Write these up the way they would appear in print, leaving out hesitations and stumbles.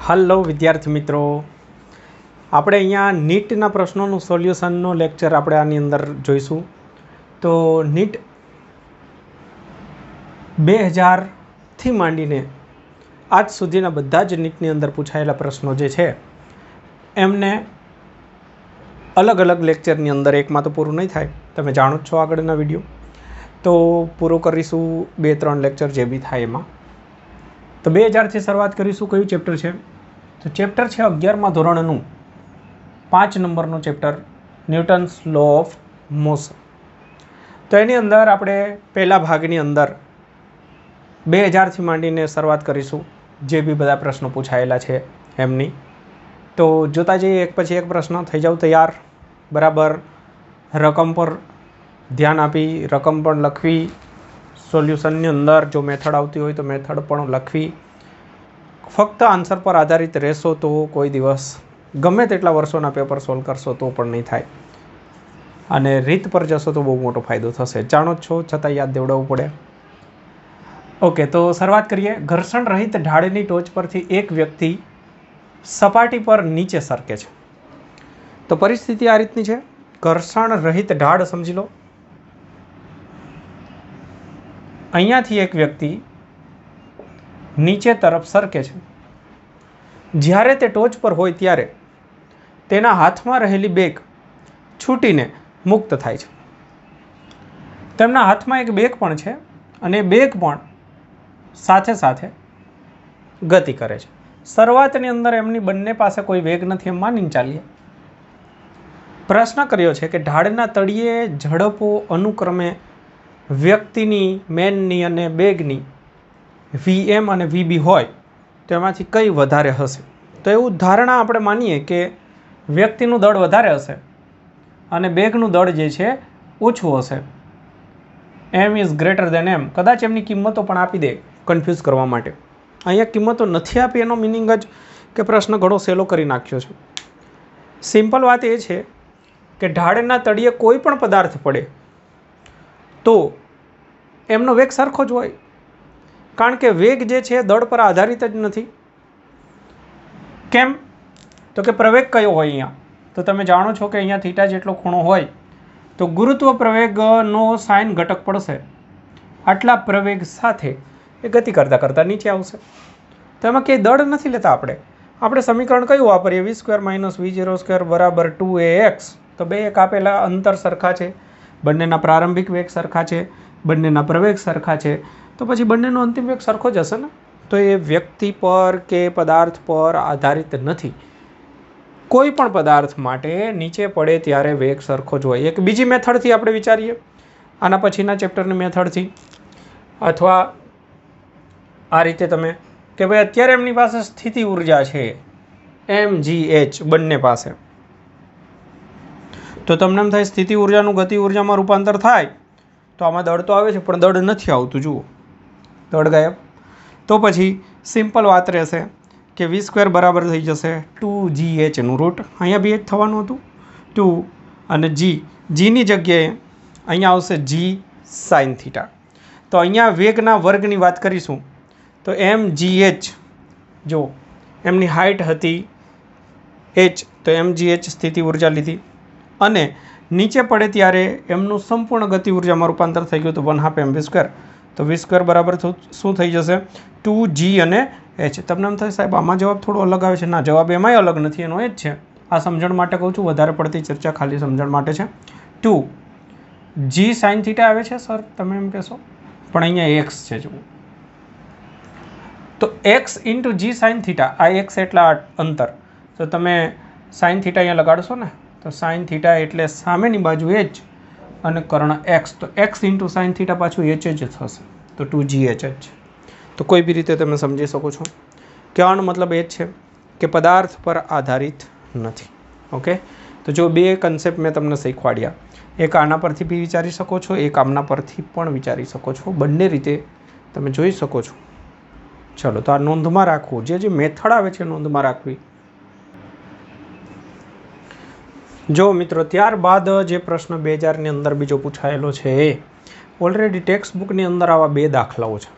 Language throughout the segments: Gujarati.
હલો વિદ્યાર્થી મિત્રો, આપણે અહીંયા નીટના પ્રશ્નોનું સોલ્યુશનનો લેક્ચર આપણે આની અંદર જોઈશું. તો નીટ 2000થી માંડીને આજ સુધીના બધા જ નીટની અંદર પૂછાયેલા પ્રશ્નો જે છે એમને અલગ અલગ લેક્ચરની અંદર, એકમાં તો પૂરું નહીં થાય, તમે જાણો જ છો આગળના વિડીયો, તો પૂરું કરીશું 2-3 લેક્ચર જે બી થાય એમાં. તો 2000થી શરૂઆત કરીશું. કયું ચેપ્ટર છે? તો ચેપ્ટર છે 11મા ધોરણનું 5 નંબરનું chapter, Newton's law of motion. તો એની અંદર આપણે પહેલા ભાગની અંદર 2000થી માંડીને શરૂઆત કરીશું, જે બી બધા પ્રશ્નો પૂછાયેલા છે એમની. તો જોતા જઈએ એક પછી એક પ્રશ્ન. થઈ જાવ તૈયાર, બરાબર. રકમ પર ધ્યાન આપી રકમ પણ લખવી, સોલ્યુશનની અંદર જો મેથડ આવતી હોય તો મેથડ પણ લખવી. ફક્ત આન્સર પર આધારિત રહેશો તો કોઈ દિવસ ગમે તેટલા વર્ષોના પેપર સોલ્વ કરશો તો પણ નહીં થાય, અને રીત પર જશો તો બહુ મોટો ફાયદો થશે. જાણો જ છો, છતાં યાદ દેવડાવવું પડે. ઓકે, તો શરૂઆત કરીએ. ઘર્ષણ રહિત ઢાળની ટોચ પરથી એક વ્યક્તિ સપાટી પર નીચે સરકે છે. તો પરિસ્થિતિ આ રીતની છે. ઘર્ષણ રહિત ઢાળ સમજી લો. અહીંયાથી એક વ્યક્તિ નીચે તરફ સરકે છે. જ્યારે તે ટોચ પર હોય ત્યારે તેના હાથમાં રહેલી બેગ છૂટીને મુક્ત થાય છે. તેમના હાથમાં એક બેગ પણ છે અને બેગ પણ સાથે સાથે ગતિ કરે છે. શરૂઆતની અંદર એમની બંને પાસે કોઈ વેગ નથી એમ માનીને ચાલીએ. પ્રશ્ન કર્યો છે કે ઢાળના તળિયે ઝડપો અનુક્રમે વ્યક્તિની, મેનની અને બેગની VM અને VB હોય તો એમાંથી કઈ વધારે હશે? તો એવું ધારણા આપણે માનીએ કે વ્યક્તિનું દળ વધારે હશે અને બેગનું દળ જે છે ઓછું હશે. M is greater than M. કદાચ એમની કિંમતો પણ આપી દે કન્ફ્યુઝ કરવા માટે. અહીંયા કિંમતો નથી આપી એનો મિનિંગ જ કે પ્રશ્ન ઘણો સહેલો કરી નાખ્યો છે. સિમ્પલ વાત એ છે કે ઢાળના તળિયે કોઈ પણ પદાર્થ પડે તો એમનો વેગ સરખો જ હોય, કારણ કે વેગ જે છે દળ પર આધારિત જ નથી. કેમ? તો કે પ્રવેગ કયો હોય અહીંયા? તો તમે જાણો છો કે અહીંયા થીટા જેટલો ખૂણો હોય તો ગુરુત્વ પ્રવેગનો સાઇન ઘટક પડશે. આટલા પ્રવેગ સાથે એ ગતિ કરતાં કરતાં નીચે આવશે. તો એમાં ક્યાંય દળ નથી લેતા આપણે સમીકરણ કયું વાપરીએ? v² - v02 બરાબર 2ax. તો બે એક આપેલા અંતર સરખા છે, બંનેના પ્રારંભિક વેગ સરખા છે, બંનેના પ્રવેગ સરખા છે, તો પછી બંનેનો અંતિમ વેગ સરખો જ હશે ને. તો એ વ્યક્તિ પર કે પદાર્થ પર આધારિત નથી. કોઈ પણ પદાર્થ માટે નીચે પડે ત્યારે વેગ સરખો જ હોય. એક બીજી મેથડથી આપણે વિચારીએ, આના પછીના ચેપ્ટરની મેથડથી, અથવા આ રીતે તમે કે ભાઈ અત્યારે એમની પાસે સ્થિતિ ઉર્જા છે mgh બંને પાસે, તો તમને એમ થાય સ્થિતિ ઉર્જાનું ગતિ ઉર્જામાં રૂપાંતર થાય તો આમાં દળ તો આવે છે પણ દળ નથી આવતું. જુઓ, દળ ગાયબ. તો પછી સિમ્પલ વાત રહેશે કે v² બરાબર થઈ જશે 2gh રૂટ. અહીંયા બી h થવાનું હતું 2 અને gની જગ્યાએ અહીંયા આવશે g sin θ. તો અહીંયા વેગના વર્ગની વાત કરીશું તો mgh, જો એમની હાઇટ હતી h, તો mgh સ્થિતિ ઉર્જા લીધી અને નીચે પડે ત્યારે એમનું સંપૂર્ણ ગતિ ઉર્જામાં રૂપાંતર થઈ ગયું તો 1/2 mv². તો v² બરાબર શું થઈ જશે? 2g અને h. તમને એમ થાય સાહેબ આમાં જવાબ થોડો અલગ આવે છે. ના, જવાબ એમાંય અલગ નથી, એનો જ છે. આ સમજણ માટે કહું છું, વધારે પડતી ચર્ચા ખાલી સમજણ માટે છે. 2g sin θ આવે છે સર, તમે એમ કહેશો, પણ અહીંયા x છે. જુઓ, તો x × g sin θ, આ x એટલા અંતર, તો તમે sin θ અહીંયા લગાડશો ને, તો sin θ એટલે સામેની બાજુ h અને કર્ણ x, તો x × sin θ પાછું h જ થશે, તો 2gh જ. તો કોઈ બી રીતે તમે સમજી શકો છો. કહેવાનો મતલબ એ જ છે કે પદાર્થ પર આધારિત નથી. ઓકે, તો જો બે કન્સેપ્ટ મેં તમને શીખવાડ્યા, એક આના પરથી બી વિચારી શકો છો, એક આમના પરથી પણ વિચારી શકો છો. બંને રીતે તમે જોઈ શકો છો. ચલો, તો આ નોંધમાં રાખવું, જે મેથડ આવે છે નોંધમાં રાખવી. જો મિત્રો, ત્યારબાદ જે પ્રશ્ન 2000ની અંદર બીજો પૂછાયેલો છે એ ઓલરેડી ટેક્સ્ટ બુકની અંદર આવા 2 દાખલાઓ છે.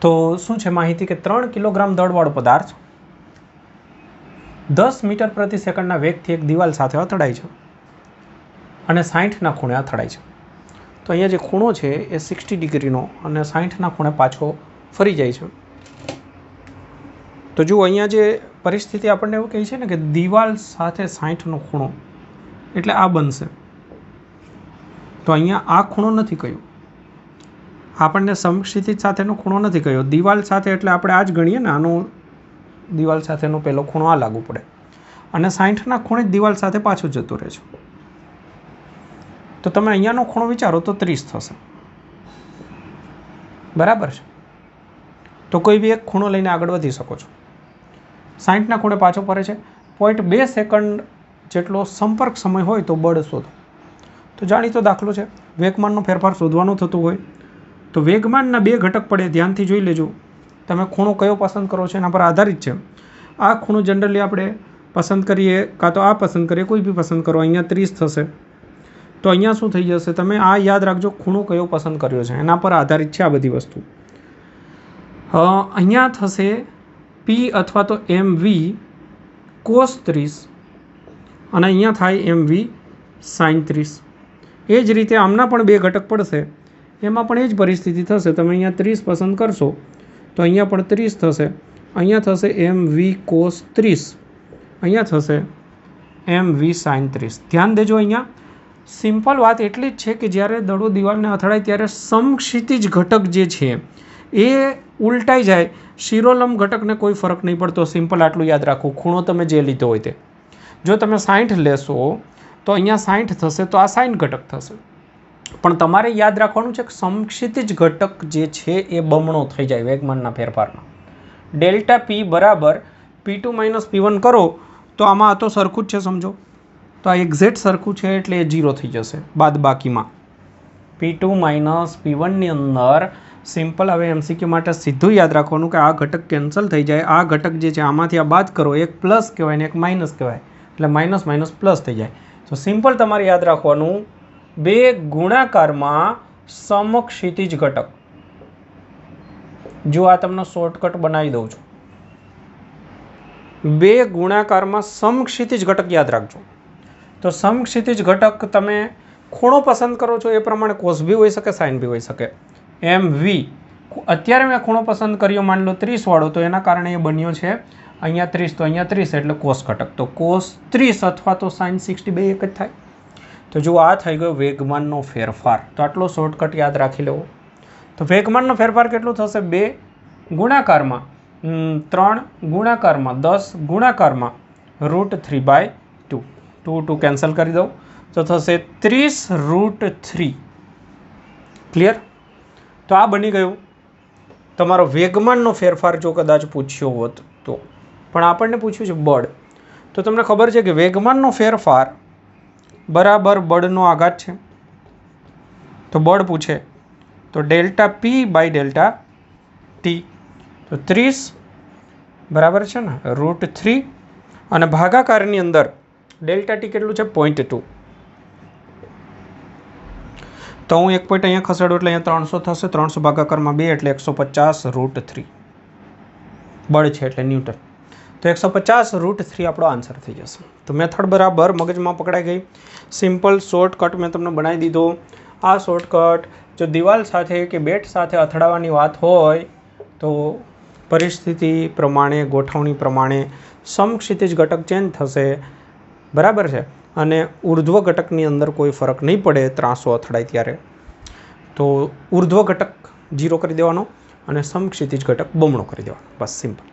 તો શું છે માહિતી કે 3 કિલોગ્રામ દળવાળો પદાર્થ 10 મીટર પ્રતિ સેકન્ડના વેગથી એક દિવાલ સાથે અથડાય છે અને 60ના ખૂણે અથડાય છે. તો અહીંયા જે ખૂણો છે એ 60 ડિગ્રીનો અને 60ના ખૂણે પાછો ફરી જાય છે. તો જુઓ અહીંયા જે પરિસ્થિતિ આપણને એવું કહે છે ને કે દિવાલ સાથે 60નો ખૂણો એટલે આ બનશે. તો અહીંયા આ ખૂણો નથી કહ્યું, આપણને સમક્ષિતિજ સાથેનો ખૂણો નથી કહ્યો. દિવાલ સાથે એટલે આપણે આ જ ગણીએ ને, આનો દિવાલ સાથેનો પહેલો ખૂણો આ લાગુ પડે અને 60ના ખૂણે જ દિવાલ સાથે પાછું જતું રહે છે. તો તમે અહીંયાનો ખૂણો વિચારો તો 30 થશે, બરાબર છે. તો કોઈ બી એક ખૂણો લઈને આગળ વધી શકો છો. 60ના ખૂણે પાછો ફરે છે. 0.2 સેકન્ડ જેટલો સંપર્ક સમય હોય તો બળ શોધો. તો જાણીતો દાખલો છે, વેગમાનનો ફેરફાર શોધવાનો થતો હોય તો વેગમાનના 2 ઘટક પડે. ધ્યાનથી જોઈ લેજો, તમે ખૂણો કયો પસંદ કરો છો એના પર આધારિત છે. આ ખૂણો જનરલી આપણે પસંદ કરીએ, કાં તો આ પસંદ કરીએ, કોઈ બી પસંદ કરો. અહીંયા 30 થશે. તો અહીંયા શું થઈ જશે, તમે આ યાદ રાખજો, ખૂણો કયો પસંદ કર્યો છે એના પર આધારિત છે આ બધી વસ્તુ. અહીંયા થશે P અથવા તો MV cos 30 અને અહીંયા થાય MV sin 30. એ જ રીતે આમના પણ 2 ઘટક પડશે, એમાં પણ એ જ પરિસ્થિતિ થશે. તમે અહીંયા 30 પસંદ કરશો તો અહીંયા પણ 30 થશે. અહીંયા થશે MV cos 30, અહીંયા થશે MV sin 30. ધ્યાન દેજો, અહીંયા સિમ્પલ વાત એટલી જ છે કે જ્યારે દડો દિવાલને અથડાય ત્યારે સમક્ષિતિજ ઘટક જે છે એ ઉલટાઈ જાય, શિરોલંબ ઘટકને કોઈ ફરક નહીં પડતો. સિમ્પલ આટલું યાદ રાખો, ખૂણો તમે જે લીધો હોય તે. જો તમે 60 લેશો તો અહીંયા 60 થશે તો આ સાઇન ઘટક થશે. પણ તમારે યાદ રાખવાનું છે કે સમક્ષિતિજ ઘટક જે છે એ બમણો થઈ જાય વેગમાનના ફેરફારમાં. ડેલ્ટા P બરાબર P2 - P1 કરો તો આમાં આ તો સરખું જ છે, સમજો. તો આ એક્ઝેક્ટ સરખું છે એટલે એ 0 થઈ જશે બાદ બાકીમાં. P2 - P1ની અંદર સિમ્પલ. હવે MCQ માટે સીધું યાદ રાખવાનું કે આ ઘટક કેન્સલ થઈ જાય. આ ઘટક જે છે આમાંથી આ બાદ કરો, એક પ્લસ કહેવાય ને એક માઇનસ કહેવાય, એટલે માઇનસ માઇનસ પ્લસ થઈ જાય. તો સિમ્પલ તમારે યાદ રાખવાનું, 2 ગુણાકારમાં સમક્ષિતિજ ઘટક. જો આ તમને શોર્ટકટ બનાવી દઉં છું, 2 ગુણાકારમાં સમક્ષિતિજ ઘટક યાદ રાખજો. તો સમક્ષિતિજ ઘટક તમે ખૂણો પસંદ કરો છો એ પ્રમાણે કોસ બી હોઈ શકે, સાઇન બી હોઈ શકે. MV અત્યારે મેં ખૂણો પસંદ કર્યો, માની લો 30 વાળો, તો એના કારણે એ બન્યો છે અહીંયા 30, તો અહીંયા 30 એટલે કોસ ઘટક. તો કોસ 30 અથવા તો સાઇન 60 બે એક જ થાય. તો જો આ થઈ ગયો વેગમાનનો ફેરફાર. તો આટલો શોર્ટકટ યાદ રાખી લેવો. તો વેગમાનનો ફેરફાર કેટલું થશે, 2 ગુણાકારમાં 3 ગુણાકારમાં 10 ગુણાકારમાં √3/2. 2 કેન્સલ કરી દઉં તો થશે 30 √3. ક્લિયર? તો આ બની ગયું તમારો વેગમાનનો ફેરફાર. જો કદાચ પૂછ્યો હોત તો, પણ આપણને પૂછ્યું છે બળ. તો તમને ખબર છે કે વેગમાનનો ફેરફાર બરાબર બળનો આઘાત છે. તો બળ પૂછે તો ડેલ્ટા P/Δt. તો 30 બરાબર છે ને √3 અને ભાગાકારની અંદર ડેલ્ટા T કેટલું છે, 0.2. તો હું 1 પોઈન્ટ અહીંયા ખસેડું એટલે અહીંયા 300 થશે. 300 ભાગાકારમાં 2 એટલે 150 √3 બળ છે એટલે ન્યૂટન. તો 150 √3 આપણો આન્સર થઈ જશે. તો મેથડ બરાબર મગજમાં પકડાઈ ગઈ. સિમ્પલ શોર્ટકટ મેં તમને બનાવી દીધો. આ શોર્ટકટ જો દિવાલ સાથે કે બેટ સાથે અથડાવાની વાત હોય તો પરિસ્થિતિ પ્રમાણે, ગોઠવણી પ્રમાણે સમક્ષિતિજ ઘટક ચેન્જ થશે, બરાબર છે. અને ઉર્ધ્વ ઘટકની અંદર કોઈ ફરક નહીં પડે ત્રાંસો અથડાય ત્યારે. તો ઉર્ધ્વ ઘટક 0 કરી દેવાનો અને સમક્ષિતિજ ઘટક બમણો કરી દેવાનો, બસ સિમ્પલ.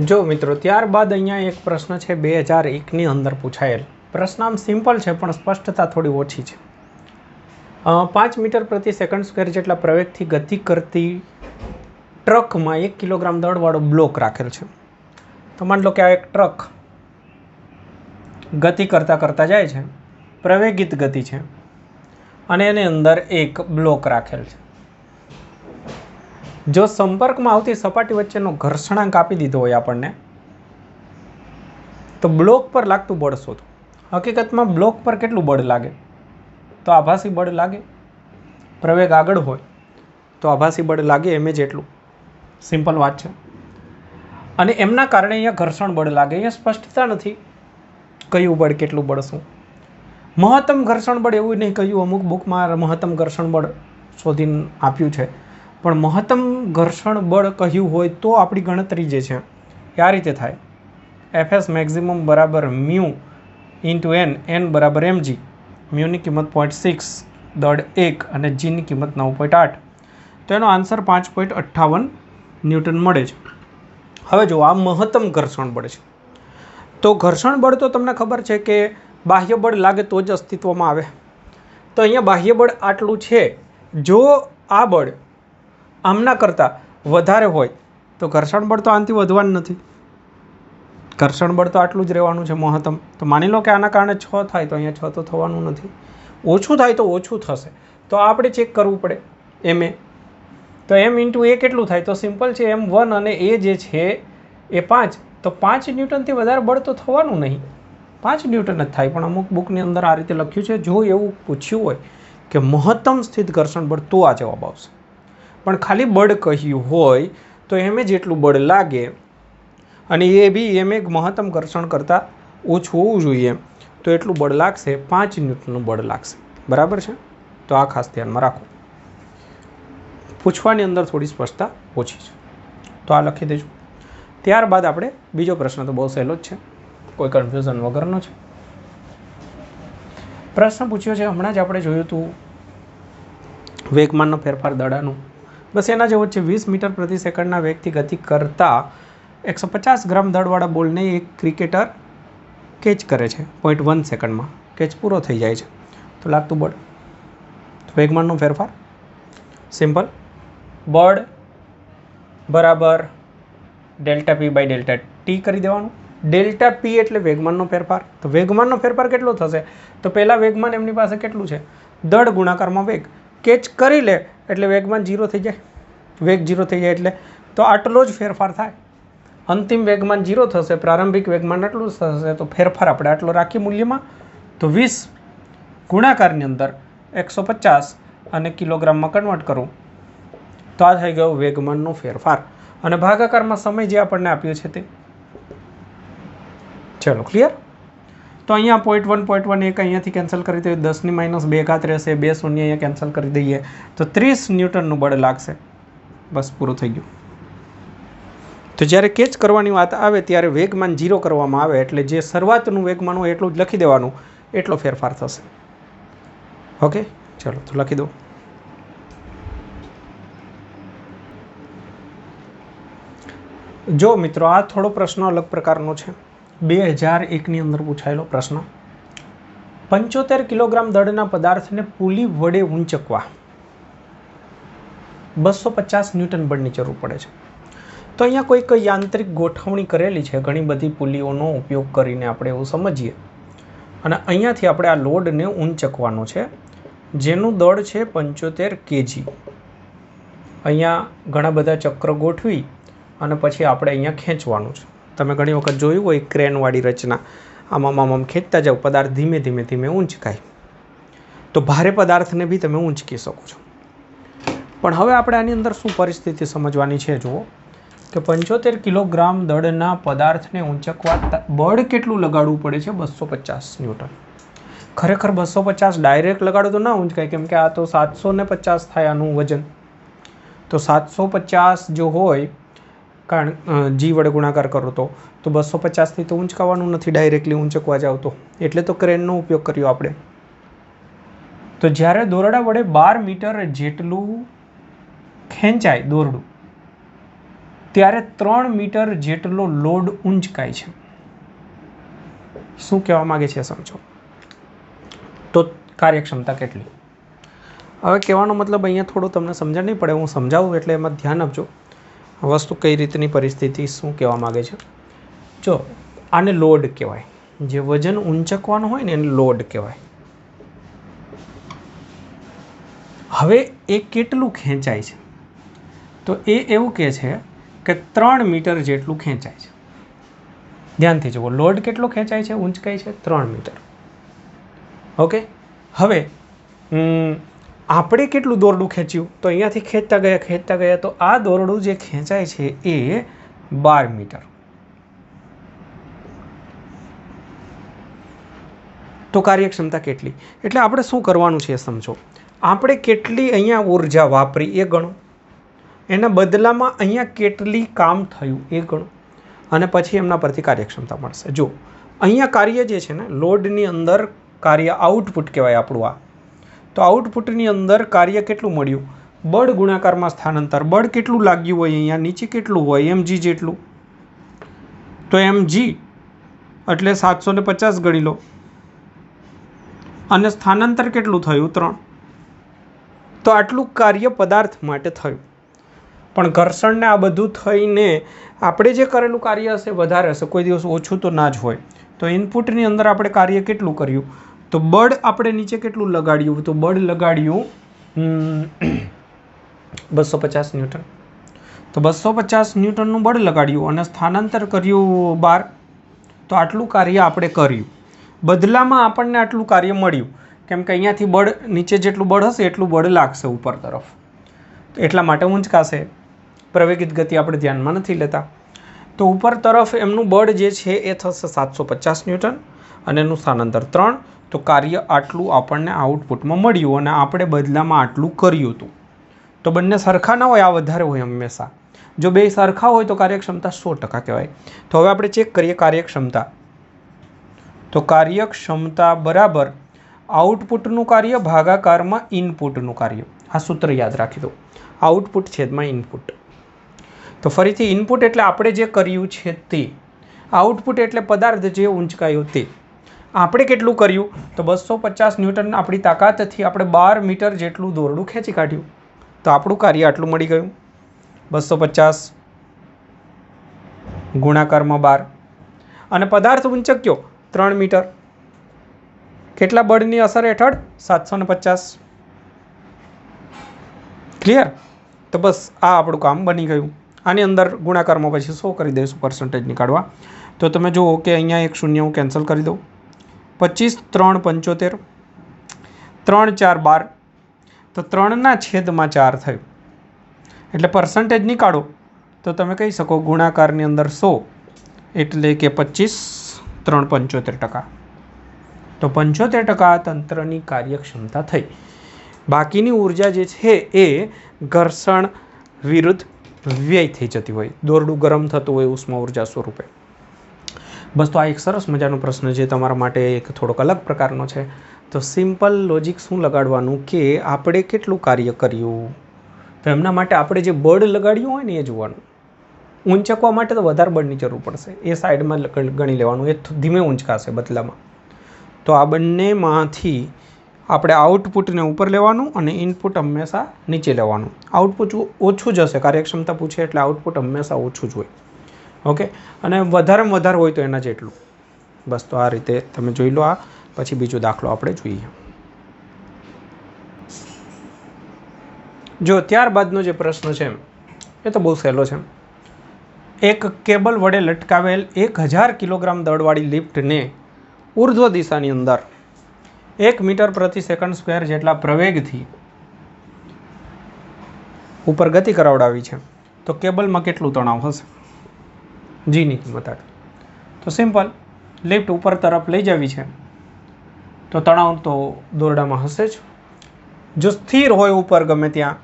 જો મિત્રો, ત્યારબાદ અહીંયા એક પ્રશ્ન છે 2001ની અંદર પૂછાયેલ પ્રશ્ન. આમ સિમ્પલ છે પણ સ્પષ્ટતા થોડી ઓછી છે. 5 મીટર પ્રતિ સેકન્ડ સ્ક્વેર જેટલા પ્રવેગથી ગતિ કરતી ટ્રકમાં 1 કિલોગ્રામ દળવાળો બ્લોક રાખેલ છે. તો માની લો કે આ એક ટ્રક ગતિ કરતાં કરતાં જાય છે, પ્રવેગિત ગતિ છે, અને એની અંદર એક બ્લોક રાખેલ છે. જો સંપર્કમાં આવતી સપાટી વચ્ચેનો ઘર્ષણાંક આપી દીધો હોય આપણને, તો બ્લોક પર લાગતું બળ શોધો. હકીકતમાં બ્લોક પર કેટલું બળ લાગે, તો આભાસી બળ લાગે. પ્રવેગ આગળ હોય તો આભાસી બળ લાગે એમ જેટલું. સિમ્પલ વાત છે. અને એમના કારણે અહીંયા ઘર્ષણ બળ લાગે. અહીંયા સ્પષ્ટતા નથી કયું બળ કેટલું બળ શું. મહત્તમ ઘર્ષણ બળ એવું નહીં કહ્યું, અમુક બુકમાં મહત્તમ ઘર્ષણ બળ શોધીને આપ્યું છે, પણ મહત્તમ ઘર્ષણ બળ કહ્યું હોય તો આપણી ગણતરી જે છે એ આ રીતે થાય. એફએસ મેક્સિમમ બરાબર મ્યુ ઇન્ટુ એન, એન બરાબર mg. મ્યુની કિંમત 0.6, દળ 1 અને જીની કિંમત 9.8. તો એનો આન્સર 5.58 ન્યૂટન મળે છે. હવે જો આ મહત્તમ ઘર્ષણ બળ છે, તો ઘર્ષણ બળ તો તમને ખબર છે કે બાહ્ય બળ લાગે તો જ અસ્તિત્વમાં આવે. તો અહીંયા બાહ્ય બળ આટલું છે. જો આ બળ આમના કરતાં વધારે હોય તો ઘર્ષણ બળ તો આનાથી વધવાનું નથી. ઘર્ષણ બળ તો આટલું જ રહેવાનું છે મહત્તમ. તો માની લો કે આના કારણે 6 થાય તો અહીંયા 6 તો થવાનું નથી. ઓછું થાય તો ઓછું થશે. તો આપણે ચેક કરવું પડે એમ એ. તો એમ ઇન્ટુ એ કેટલું થાય? તો સિમ્પલ છે, M1 અને એ જે છે એ 5. તો 5 ન્યૂટનથી વધારે બળ તો થવાનું નહીં. 5 ન્યૂટન જ થાય. પણ અમુક બુકની અંદર આ રીતે લખ્યું છે. જો એવું પૂછ્યું હોય કે મહત્તમ સ્થિત ઘર્ષણ બળ તો આ જવાબ આવશે. પણ ખાલી બળ કહ્યું હોય તો એમ જેટલું બળ લાગે અને એ બી એમ મહત્તમ ઘર્ષણ કરતાં ઓછું હોવું જોઈએ તો એટલું બળ લાગશે. 5 ન્યૂટનનું બળ લાગશે. બરાબર છે? તો આ ખાસ ધ્યાનમાં રાખો. પૂછવાની અંદર થોડી સ્પષ્ટતા ઓછી છે, તો આ લખી દેજો. ત્યારબાદ આપણે બીજો પ્રશ્ન તો બહુ સહેલો જ છે, કોઈ કન્ફ્યુઝન વગરનો છે. પ્રશ્ન પૂછ્યો છે, હમણાં જ આપણે જોયું હતું વેગમાનનો ફેરફાર દડાનું. બસ એના જેવો છે. 20 મીટર પ્રતિ સેકન્ડના વેગથી ગતિ કરતા 150 ગ્રામ દળવાળા બોલને એક ક્રિકેટર કેચ કરે છે 0.1 સેકન્ડમાં. કેચ પૂરો થઈ જાય છે તો લાગતું બળ. વેગમાનનો ફેરફાર સિમ્પલ. બળ બરાબર delta P by delta T કરી દેવાનું. ડેલ્ટા પી એટલે વેગમાનનો ફેરફાર. તો વેગમાનનો ફેરફાર કેટલો થશે? તો પહેલાં વેગમાન એમની પાસે કેટલું છે? દળ ગુણાકારમાં વેગ. કેચ કરી લે એટલે વેગમાન 0 થઈ જાય. વેગ 0 થઈ જાય એટલે તો આટલો જ ફેરફાર થાય. અંતિમ વેગમાન 0 થશે, પ્રારંભિક વેગમાન આટલું થશે. તો ફેરફાર આપણે આટલો રાખીએ મૂલ્યમાં. તો 20 ગુણાકારની અંદર 150 અને કિલોગ્રામમાં કન્વર્ટ કરું તો આ થઈ ગયો વેગમાનનો ફેરફાર. અને ભાગાકારમાં સમય જે આપણને આપ્યો છે તે. ચલો ક્લિયર. તો અહીંયા 0.1 એક અહીંયાથી કેન્સલ કરી દઈએ. 10⁻2 રહેશે. 2 શૂન્ય અહીંયા કેન્સલ કરી દઈએ તો 30 ન્યૂટનનું બળ લાગશે. બસ પૂરું થઈ ગયું. તો જ્યારે કેચ કરવાની વાત આવે ત્યારે વેગમાન 0 કરવામાં આવે એટલે જે શરૂઆતનું વેગમાન હોય એટલું જ લખી દેવાનું, એટલો ફેરફાર થશે. ઓકે, ચલો તો લખી દો. જો મિત્રો, આ થોડો પ્રશ્ન અલગ પ્રકારનો છે. 2001ની અંદર પૂછાયેલો પ્રશ્ન. 75 કિલોગ્રામ દળના પદાર્થને પુલી વડે ઊંચકવા 250 ન્યૂટન બળની જરૂર પડે છે. તો અહીંયા કોઈક યાંત્રિક ગોઠવણી કરેલી છે ઘણી બધી પુલીઓનો ઉપયોગ કરીને, આપણે એવું સમજીએ. અને અહીંયાથી આપણે આ લોડને ઊંચકવાનો છે જેનું દળ છે 75 kg. અહીંયા ઘણા બધા ચક્ર ગોઠવી અને પછી આપણે અહીંયા ખેંચવાનું છે. તમે ઘણી વખત જોયું હોય ક્રેનવાળી રચના. આમ ખેંચતા જાઓ, પદાર્થ ધીમે ધીમે ધીમે ઊંચકાય. તો ભારે પદાર્થને બી તમે ઊંચકી શકો છો. પણ હવે આપણે આની અંદર શું પરિસ્થિતિ સમજવાની છે જુઓ, કે 75 કિલોગ્રામ દળના પદાર્થને ઊંચકવા બળ કેટલું લગાડવું પડે છે? 250 ન્યૂટન. ખરેખર 250 ડાયરેક્ટ લગાડો તો ના ઊંચકાય, કેમ કે આ તો 750 થાય આનું વજન. તો 750 જો હોય, કારણ જી વડે ગુણાકાર કરો તો 250થી તો ઊંચકાવાનું નથી ડાયરેક્ટલી ઊંચકવા જાવ તો. એટલે તો ક્રેનનો ઉપયોગ કર્યો આપણે. તો જ્યારે દોરડા વડે 12 મીટર જેટલું ખેંચાય દોરડું ત્યારે 3 મીટર જેટલો લોડ ઊંચકાય છે. શું કહેવા માગે છે સમજો. તો કાર્યક્ષમતા કેટલી? હવે કહેવાનો મતલબ અહીંયા થોડું તમને સમજણ નહીં પડે, હું સમજાવું એટલે એમાં ધ્યાન આપજો. વસ્તુ કઈ રીતની પરિસ્થિતિ શું કહેવા માગે છે. જો આને લોડ કહેવાય. જે વજન ઊંચકવાનું હોય ને એને લોડ કહેવાય. હવે એ કેટલું ખેંચાય છે? તો એ એવું કહે છે કે 3 મીટર જેટલું ખેંચાય છે. ધ્યાનથી જુઓ, લોડ કેટલો ખેંચાય છે, ઊંચકાય છે 3 મીટર. ઓકે. હવે આપણે કેટલું દોરડું ખેંચ્યું તો અહીંયાથી ખેંચતા ગયા તો આ દોરડું જે ખેંચાય છે એ 12 મીટર. તો કાર્યક્ષમતા કેટલી? એટલે આપણે શું કરવાનું છે એ સમજો. આપણે કેટલી અહીંયા ઉર્જા વાપરી એ ગણો, એના બદલામાં અહીંયા કેટલી કામ થયું એ ગણો, અને પછી એમના પરથી કાર્યક્ષમતા મળશે. જો અહીંયા કાર્ય જે છે ને, લોડની અંદર કાર્ય આઉટપુટ કહેવાય આપણું આ. તો આઉટપુટની અંદર કાર્ય કેટલું મળ્યું? બળ ગુણાકારમાં સ્થાનાંતર. બળ કેટલું લાગ્યું હોય અહીંયા નીચે કેટલું હોય? mg જેટલું. તો mg એટલે 750 ગણી લો, અને સ્થાનાંતર કેટલું થયું? 3. તો આટલું કાર્ય પદાર્થ માટે થયું. પણ ઘર્ષણને આ બધું થઈને આપણે જે કરેલું કાર્ય હશે વધારે હશે, કોઈ દિવસ ઓછું તો ના જ હોય. તો ઇનપુટની અંદર આપણે કાર્ય કેટલું કર્યું? તો બળ આપણે નીચે કેટલું લગાડ્યું? તો બળ લગાડ્યું 250 ન્યૂટન. તો 250 ન્યૂટનનું બળ લગાડ્યું અને સ્થાનાંતર કર્યું 12. તો આટલું કાર્ય આપણે કર્યું. બદલામાં આપણને આટલું કાર્ય મળ્યું, કેમ કે અહીંયાથી બળ નીચે જેટલું બળ હશે એટલું બળ લાગશે ઉપર તરફ, એટલા માટે ઊંચકાશે. પ્રવેગિત ગતિ આપણે ધ્યાનમાં નથી લેતા. તો ઉપર તરફ એમનું બળ જે છે એ થશે 750 ન્યૂટન અને એનું સ્થાનાંતર 3. તો કાર્ય આટલું આપણને આઉટપુટમાં મળ્યું અને આપણે બદલામાં આટલું કર્યું હતું. તો બંને સરખા ના હોય, આ વધારે હોય હંમેશા. જો બે સરખા હોય તો કાર્યક્ષમતા 100% કહેવાય. તો હવે આપણે ચેક કરીએ કાર્યક્ષમતા. તો કાર્યક્ષમતા બરાબર આઉટપુટનું કાર્ય ભાગાકારમાં ઇનપુટનું કાર્ય. આ સૂત્ર યાદ રાખી દો, આઉટપુટ છેદમાં ઇનપુટ. તો ફરીથી ઇનપુટ એટલે આપણે જે કર્યું છે તે, આઉટપુટ એટલે પદાર્થ જે ઊંચકાયો તે. આપણે કેટલું કર્યું? તો 250 ન્યૂટન આપણી તાકાતથી આપણે 12 મીટર જેટલું દોરડું ખેંચી કાઢ્યું. તો આપણું કાર્ય આટલું મળી ગયું. 250 ગુણાકારમાં 12, અને પદાર્થ ઊંચક્યો 3 મીટર. કેટલા બળની અસર હેઠળ? 750. ક્લિયર? તો બસ આ આપણું કામ બની ગયું. આની અંદર ગુણાકારમાં પછી 100 કરી દઈશું પર્સન્ટેજ નીકાળવા. તો તમે જુઓ કે અહીંયા એક શૂન્ય હું કેન્સલ કરી દઉં. 25 3 75, 3 4 12. તો 3ના છેદમાં 4 થયું. એટલે પર્સન્ટેજ નીકાળો તો તમે કહી શકો ગુણાકારની અંદર 100 એટલે કે 25 3 75%. તો 75% તંત્રની કાર્યક્ષમતા થઈ. બાકીની ઉર્જા જે છે એ ઘર્ષણ વિરુદ્ધ વ્યય થઈ જતી હોય, દોરડું ગરમ થતું હોય ઉષ્મા ઉર્જા સ્વરૂપે. બસ, તો આ એક સરસ મજાનો પ્રશ્ન છે તમારા માટે, એક થોડોક અલગ પ્રકારનો છે. તો સિમ્પલ લોજિક શું લગાડવાનું કે આપણે કેટલું કાર્ય કર્યું, તો એમના માટે આપણે જે બળ લગાડ્યું હોય ને એ જોવાનું. ઊંચકવા માટે તો વધારે બળની જરૂર પડશે, એ સાઈડમાં ગણી લેવાનું, એ ધીમે ઊંચકાશે બદલામાં. તો આ બંનેમાંથી આપણે આઉટપુટને ઉપર લેવાનું અને ઇનપુટ હંમેશા નીચે લેવાનું. આઉટપુટ ઓછું જ હશે, કાર્યક્ષમતા પૂછે એટલે આઉટપુટ હંમેશા ઓછું જ હોય. ઓકે, અને વધારેમાં વધારે હોય તો એના જેટલું. બસ, તો આ રીતે તમે જોઈ લો. આ પછી બીજો દાખલો આપણે જોઈએ. જો ત્યારબાદનો જે પ્રશ્ન છે એ તો બહુ સહેલો છે. એક કેબલ વડે લટકાવેલ 1000 કિલોગ્રામ દળવાળી લિફ્ટને ઉર્ધ્વ દિશાની અંદર 1 મીટર પ્રતિ સેકન્ડ સ્ક્વેર જેટલા પ્રવેગથી ઉપર ગતિ કરાવડાવી છે. તો કેબલમાં કેટલું તણાવ હશે? જીની કિંમત આપો. તો સિમ્પલ, લિફ્ટ ઉપર તરફ લઈ જવી છે તો તણાવ તો દોરડામાં હશે જ. જો સ્થિર હોય ઉપર ગમે ત્યાં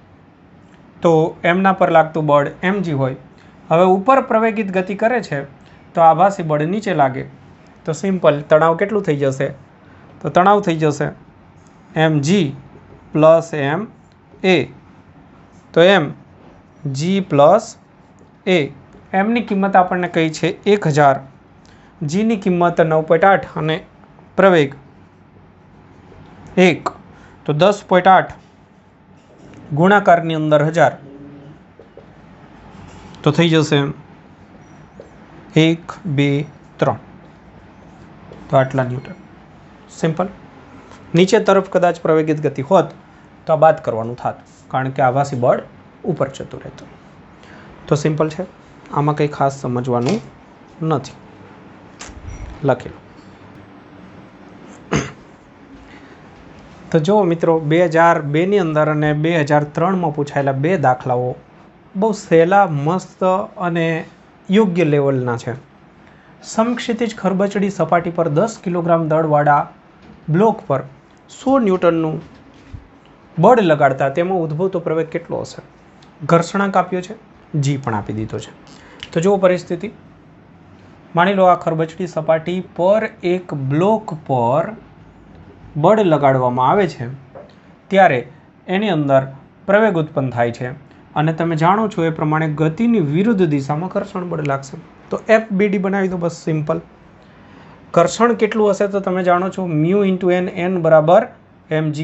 તો એમના પર લાગતું બળ mg હોય. હવે ઉપર પ્રવેગિત ગતિ કરે છે તો આભાસી બળ નીચે લાગે. તો સિમ્પલ, તણાવ કેટલું થઈ જશે? તો તણાવ થઈ જશે mg પ્લસ ma. તો mg પ્લસ a. એમની કિંમત આપણને કઈ છે 1000, જીની કિંમત 9.8 અને પ્રવેગ 1. તો 10.8 ગુણાકારની અંદર 1000 તો થઈ જશે 1 2 3. તો આટલા ન્યૂટન. સિમ્પલ. નીચે તરફ કદાચ પ્રવેગિત ગતિ હોત તો આ બાદ કરવાનું થાત, કારણ કે આભાસી બળ ઉપર જતું રહેતું. તો સિમ્પલ છે, આમાં કંઈ ખાસ સમજવાનું નથી. લખી લો. तो जो मित्रों 2002 अंदर अने 2003 में पूछायेला बे दाखलाओ बहु सहेला मस्त अने योग्य लेवलना छे। समक्षितिज खरबचड़ी सपाटी पर 10 किलोग्राम दळवाळा ब्लॉक पर 100 न्यूटनનું बळ लगाड़ता तेमां उद्भवतो प्रवेग केटलो हशे? घर्षणांक आप्यो छे, जी पण आपी दीधो छे। तो जो परिस्थिति मानी लो आ खरबचड़ी सपाटी पर एक ब्लॉक पर बळ लगाडवामां आवे छे त्यारे एनी अंदर प्रवेग उत्पन्न थाय छे अने तमे जाणो छो ए प्रमाणे गतिनी विरुद्ध दिशामां घर्षण बळ लागशे। तो FBD बनावी दो बस सिंपल। घर्षण केटલું हशे तो तमे जाणो छो म्यू इंटू एन, एन बराबर mg।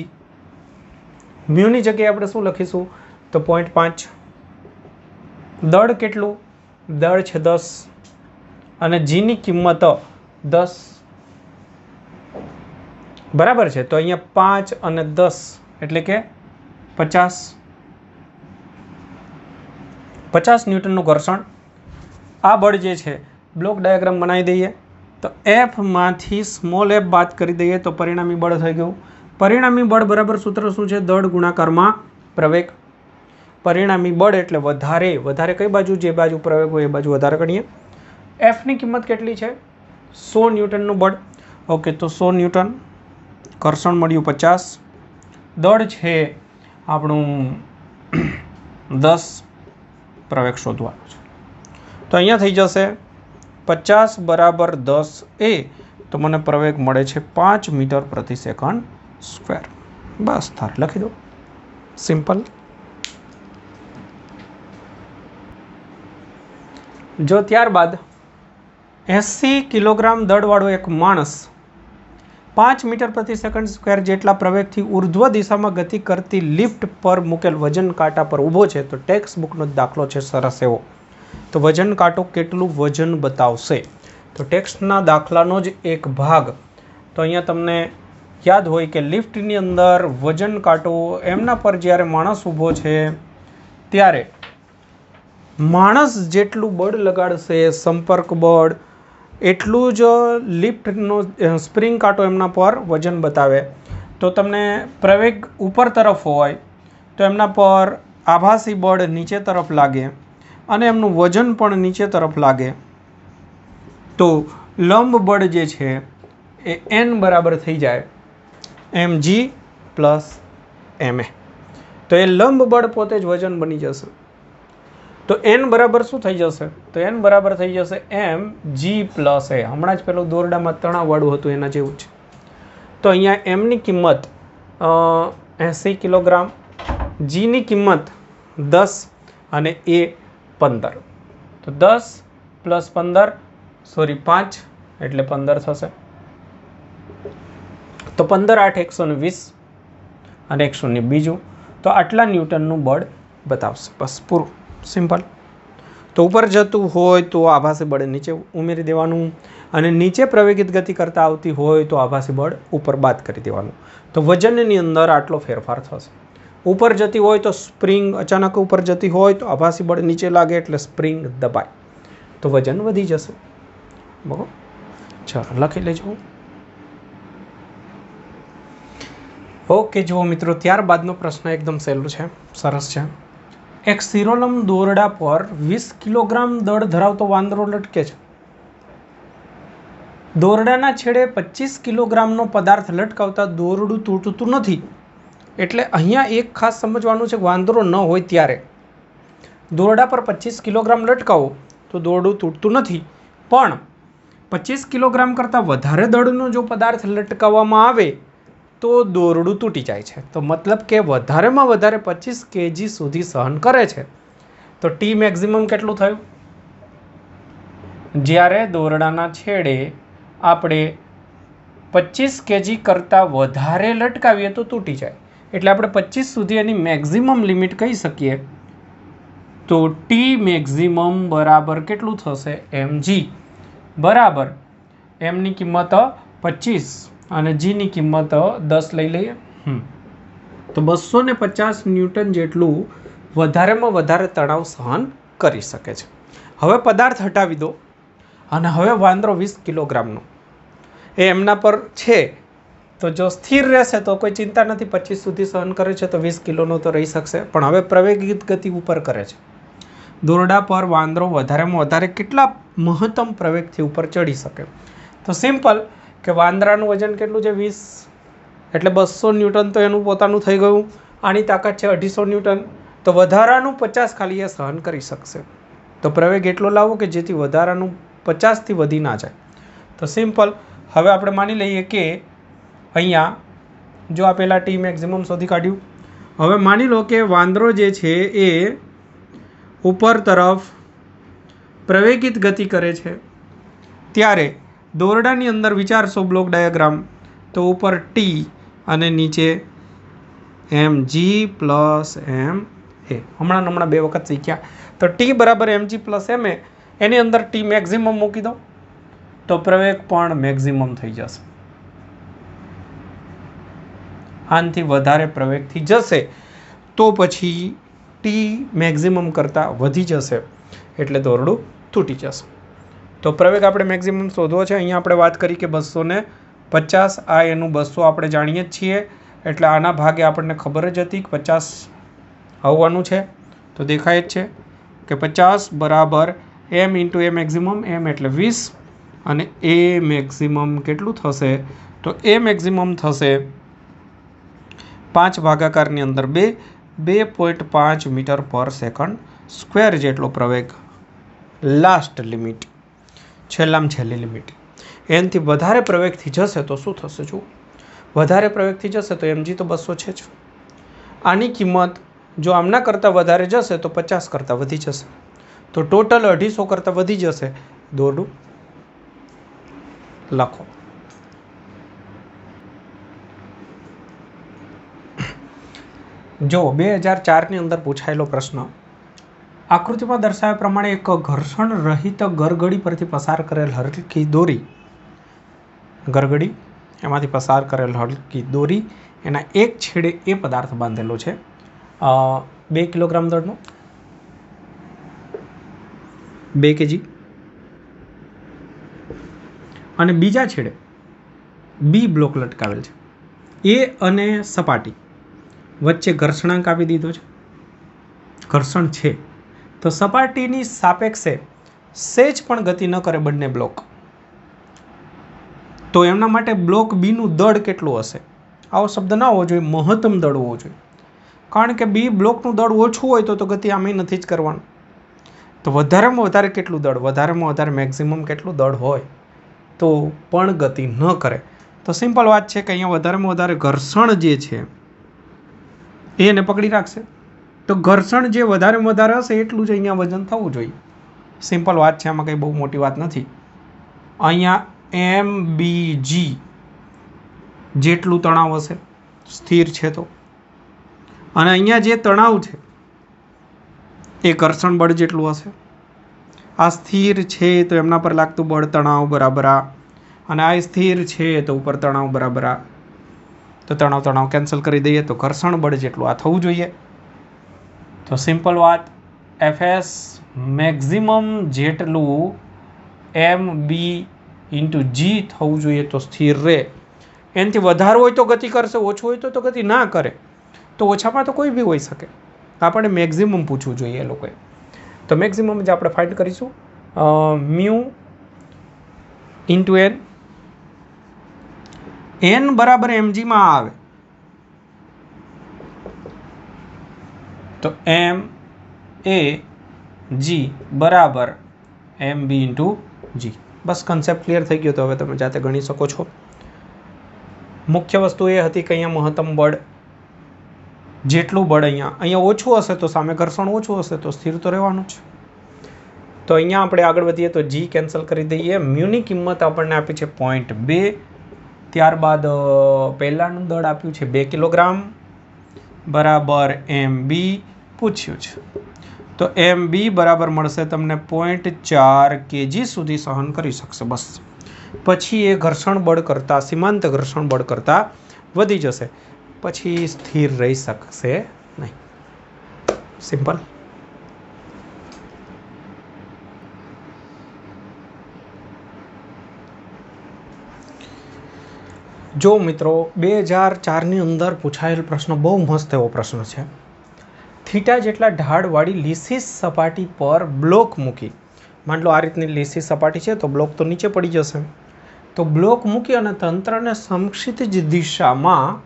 म्यूनी जग्याए आपणे शुं लखीशुं तो 0.5। दळ केटલું? दळ छे 10 अने जी नी किंमत 10 बराबर है। तो अहींया 5 अने 10 एटले के 50 न्यूटनનું घर्षण। आ बळ जे छे ब्लॉक डायग्राम बनावी दईए तो एफ मांथी स्मॉल एफ बाद करी दईए तो परिणामी बळ थई गयुं। परिणामी बळ बराबर सूत्र शुं छे? दळ गुणाकाરમાં प्रवेग। परिणामी बळ एटले वधारे, वधारे कई बाजू? जे बाजू प्रवेग होय ए बाजू वधारे गणीए। एफ नी किंमत केटली छे? 100 न्यूटनનું बळ। ओके, तो 100 न्यूटन, घर्षण मळ्युं 50, दળ छे આપણું 10, प्रवेग शोधવાનો છે। તો અહીંયા થઈ જશે 50 બરાબર 10 એ તો મને પ્રવેગ મળે છે 5 મીટર પ્રતિ સેકન્ડ સ્ક્વેર। બસ તારે લખી દો, સિમ્પલ। જો ત્યારબાદ 80 કિલોગ્રામ દળવાળો એક માણસ 5 મીટર પ્રતિ સેકન્ડ સ્ક્વેર જેટલા પ્રવેગથી ઉર્ધ્વ દિશામાં ગતિ કરતી લિફ્ટ પર મૂકેલ વજન કાંટા પર ઊભો છે। તો ટેક્સ્ટ બુકનો દાખલો છે સરસ એવો। તો વજન કાંટો કેટલું વજન બતાવશે? તો ટેક્સ્ટના દાખલાનો જ એક ભાગ। તો અહીંયા તમને યાદ હોય કે લિફ્ટની અંદર વજન કાંટો એમના પર જ્યારે માણસ ઊભો છે ત્યારે માણસ જેટલું બળ લગાડશે સંપર્ક બળ એટલું જ લિફ્ટનો સ્પ્રિંગ કાંટો એમના પર વજન બતાવે। તો તમને પ્રવેગ ઉપર તરફ હોય તો એમના પર આભાસી બળ નીચે તરફ લાગે અને એમનું વજન પણ નીચે તરફ લાગે। તો લંબ બળ જે છે એ n બરાબર થઈ જાય mg પ્લસ ma। તો એ લંબ બળ પોતે જ વજન બની જશે। तो n बराबर शू थई जशे? तो n बराबर थई जशे mg प्लस a। हमणां ज पेलुं दोरडामां तणाववाळुं हतुं एना जेवुं ज। तो अहींया m नी किंमत 80 किलोग्राम, g नी किंमत 10 अने a 15। तो 10 प्लस 15 सॉरी 5 एटले 15 थशे। तो 15 8 120 अने 120 तो आटला न्यूटननुं बळ बतावशे। बस पूरुं, सिंपल। तो ऊपर जतुं होय तो आभासी बळ नीचे उमेरी देवानुं अने नीचे प्रवेगित गति करता आवती होय तो आभासी बळ ऊपर बाद करी देवानुं। तो वजननी अंदर आटलो फेरफार थशे। ऊपर जती होय तो स्प्रिंग अचानक ऊपर जती होय तो आभासी बळ नीचे लागे एटले स्प्रिंग दबाय तो वजन वधी जशे। बराबर, चलो लखी लेजो। ओके, जुओ मित्रों, त्यारबादनो प्रश्न एकदम सहेलो छे, सरस छे। एक शिरोलंब दोरडा पर 20 किलोग्राम दળ धरावतो वांदरो लटके छे। दोरडाना छेड़े 25 किलोग्रामनो पदार्थ लटकावता दोरडું તૂટતું નથી। એટલે અહીંયા એક ખાસ સમજવાનું છે, વાંદરો ન હોય ત્યારે દોરડા પર 25 કિલોગ્રામ લટકાવો તો દોરડું તૂટતું નથી, પણ 25 કિલોગ્રામ કરતાં વધારે દળનો જો પદાર્થ લટકાવવામાં આવે तो दोरडું તૂટી જાય છે। તો મતલબ કે વધારેમાં વધારે 25 kg સુધી સહન કરે છે। તો ટી મેક્સિમમ કેટલું થયું? જ્યારે દોરડાના છેડે આપણે 25 kg કરતાં વધારે લટકાવીએ તો તૂટી જાય, એટલે આપણે 25 સુધી એની મેક્સિમમ લિમિટ કહી શકીએ। તો ટી મેક્સિમમ બરાબર કેટલું થશે? mg બરાબર એમની કિંમત 25 અને जी ની કિંમત 10 લઈ લઈએ। તો 250 ન્યૂટન જેટલું વધારેમાં વધારે તણાવ સહન કરી શકે છે। હવે પદાર્થ હટાવી દો અને હવે વાંદરો 20 કિલોગ્રામનો એ એમના પર છે तो जो स्थिर रहेशे तो कोई चिंता नहीं, 25 सुधी सहन करे छे तो 20 किलोनो तो रही सकशे। पण हवे प्रवेगित गति ऊपर करे छे। दोरडा पर वांदरो वधारेमां वधारे केटला महत्तम प्रवेगथी ऊपर चढ़ी शके? तो सिम्पल के वांदरानुं वजन केटलुं छे? 20 एटले 200 न्यूटन तो एनुं पोतानुं थई गयुं। आनी ताकत छे 250 न्यूटन, तो वधारानुं 50 खाली ए सहन करी शकशे। तो प्रवेग एटलो लावो के जेथी वधारानुं 50 थी वधी ना जाय। तो सिम्पल हवे आपणे मानी लईए के अहींया जो आ पेला टी मेक्सिमम शोधी काढ्युं। हवे मानी लो के वांदरो जे छे ए ऊपर तरफ प्रवेगित गति करे छे, त्यारे दोरडानी अंदर विचारशो ब्लॉक डायग्राम, तो ऊपर टी अने नीचे M G plus M A. हमणां बे वखत शीख्या। तो टी बराबर M G plus M A, एनी अंदर टी मेक्सिमम मूकी दो तो प्रवेग पण मेक्सिमम थई जशे। आनथी वधारे प्रवेग थी जशे तो पछी टी मेक्सिमम करता वधी जशे एटले दोरडું तूटी जशे। तो प्रवेग आपणे मेक्सिमम शोधवो छे। अहींया आपणे वात करी के 250, आ एनुं 200 आपणे जाणीए ज छीए, एटले आना भागे आपणने खबर ज हती के 50 आववानुं छे। तो देखाय ज छे के 50 बराबर एम इंटू ए मेक्सिमम, एम एटले 20 अने ए मेक्सिमम केटलुं थशे? तो ए मेक्सिमम थशे 5 भागाकारनी अंदर 2.5 मीटर पर सेकंड स्क्वेर जेटलो प्रवेग, लास्ट लिमिट, छेल्लाम छेल्ली लिमिट। एनथी वधारे प्रवेगथी जशे तो शुं थशे? जो वधारे प्रवेगथी जशे तो एमजी तो 200 छे ज। आनी किंमत जो आमना करता वधारे जशे तो 50 करता वधी जशे, तो टोटल 250 करता वधी जशे। दोरडું लखो। जो 2004 ની અંદર પૂછાયેલો પ્રશ્ન, આકૃતિમાં દર્શાવ્યા પ્રમાણે એક ઘર્ષણ રહિત ગરગડી પરથી પસાર કરેલ હલકી દોરી, ગરગડી એમાંથી પસાર કરેલ હલકી દોરી એના એક છેડે એ પદાર્થ બાંધેલો છે 2 કિલોગ્રામ દળનો, 2 kg, અને બીજા છેડે બી બ્લોક લટકાવેલ છે। એ અને સપાટી વચ્ચે ઘર્ષણાંક આપી દીધો છે, ઘર્ષણ છે તો સપાટીની સાપેક્ષે સેજ પણ ગતિ ન કરે બંને બ્લોક, તો એમના માટે બ્લોક બીનું દળ કેટલું હશે? આવો શબ્દ ના હોવો જોઈએ, મહત્તમ દળ હોવો જોઈએ। કારણ કે બી બ્લોકનું દળ ઓછું હોય તો ગતિ આમે નથી જ કરવાનું। તો વધારેમાં વધારે કેટલું દળ? વધારેમાં વધારે મેક્સિમમ કેટલું દળ હોય તો પણ ગતિ ન કરે? તો સિમ્પલ વાત છે કે અહીંયા વધારેમાં વધારે ઘર્ષણ જે છે એને પકડી રાખશે। તો ઘર્ષણ જે વધારેમાં વધારે હશે એટલું જ અહીંયા વજન થવું જોઈએ। સિમ્પલ વાત છે, આમાં કંઈ બહુ મોટી વાત નથી। અહીંયા એમ બી જી જેટલું તણાવ હશે સ્થિર છે તો, અને અહીંયા જે તણાવ છે એ ઘર્ષણ બળ જેટલું હશે। આ સ્થિર છે તો એમના પર લાગતું બળ તણાવ બરાબર આ, અને આ સ્થિર છે તો ઉપર તણાવ બરાબર આ, તો તણાવ તણાવ કેન્સલ કરી દઈએ તો ઘર્ષણ બળ જેટલું આ થવું જોઈએ। તો સિમ્પલ વાત, એફએસ મેક્સિમમ જેટલું એમ બી ઇન્ટુ જી થવું જોઈએ તો સ્થિર રહે। એનાથી વધારે હોય તો ગતિ કરશે, ઓછું હોય તો ગતિ ના કરે। તો ઓછામાં તો કોઈ બી હોઈ શકે, આપણે મેક્સિમમ પૂછવું જોઈએ એ લોકોએ। તો મેક્સિમમ જે આપણે ફાઇન્ડ કરીશું મ્યુ ઇન્ટુ એન, એન બરાબર એમજીમાં આવે તો એમ એ જી બરાબર એમ બી ઇન્ટુ જી। બસ કન્સેપ્ટ ક્લિયર થઈ ગયો, તો હવે તમે જાતે ગણી શકો છો। મુખ્ય વસ્તુ એ હતી કે અહીંયા મહત્તમ બળ જેટલું બળ અહીંયા ઓછું હશે તો સામે ઘર્ષણ ઓછું હશે તો સ્થિર તો રહેવાનું છે। તો અહીંયા આપણે આગળ વધીએ તો જી કેન્સલ કરી દઈએ। મ્યુની કિંમત આપણને આપી છે 0.2, ત્યારબાદ પહેલાંનું દળ આપ્યું છે 2 કિલોગ્રામ બરાબર એમ બી પૂછ્યું છે, તો એમ બી બરાબર મળશે તમને 0.4 kg સુધી સહન કરી શકશે। બસ પછી એ ઘર્ષણ બળ કરતાં, સીમાંત ઘર્ષણ બળ કરતાં વધી જશે, પછી સ્થિર રહી શકશે નહીં। સિમ્પલ। જો મિત્રો 2004ની અંદર પૂછાયેલ પ્રશ્ન બહુ મસ્ત એવો પ્રશ્ન છે. થીટા જેટલા ઢાળવાળી લીસી સપાટી પર બ્લોક મૂકી, માન લો આ રીતની લીસી સપાટી છે તો બ્લોક તો નીચે પડી જશે. તો બ્લોક મૂકી અને તંત્રને સમક્ષિતિજ દિશામાં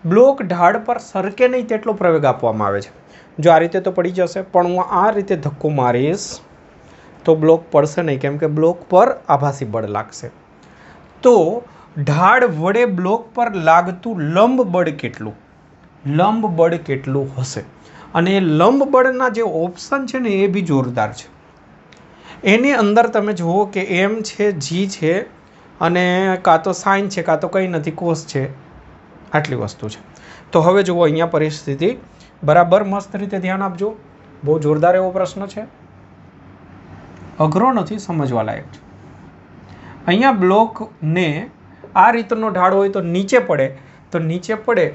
બ્લોક ઢાળ પર સરકે નહીં તેટલો પ્રવેગ આપવામાં આવે છે. જો આ રીતે તો પડી જશે, પણ હું આ રીતે ધક્કો મારીશ તો બ્લોક પડશે નહીં, કેમ કે બ્લોક પર આભાસી બળ લાગશે. તો ઢાળ વડે બ્લોક પર લાગતું લંબ બળ કેટલું, લંબ બળ કેટલું હશે? અને એ લંબ બળના જે ઓપ્શન છે ને એ બી જોરદાર છે. એની અંદર તમે જુઓ કે એમ છે, જી છે, અને કાં તો સાઇન છે, કાં તો કંઈ નથી, કોસ છે, આટલી વસ્તુ છે. તો હવે જુઓ અહીંયા પરિસ્થિતિ બરાબર મસ્ત રીતે ધ્યાન આપજો. બહુ જોરદાર એવો પ્રશ્ન છે, અઘરો નથી, સમજવા લાયક છે. અહીંયા બ્લોકને આ રીતનો ઢાળ હોય તો નીચે પડે, તો નીચે પડે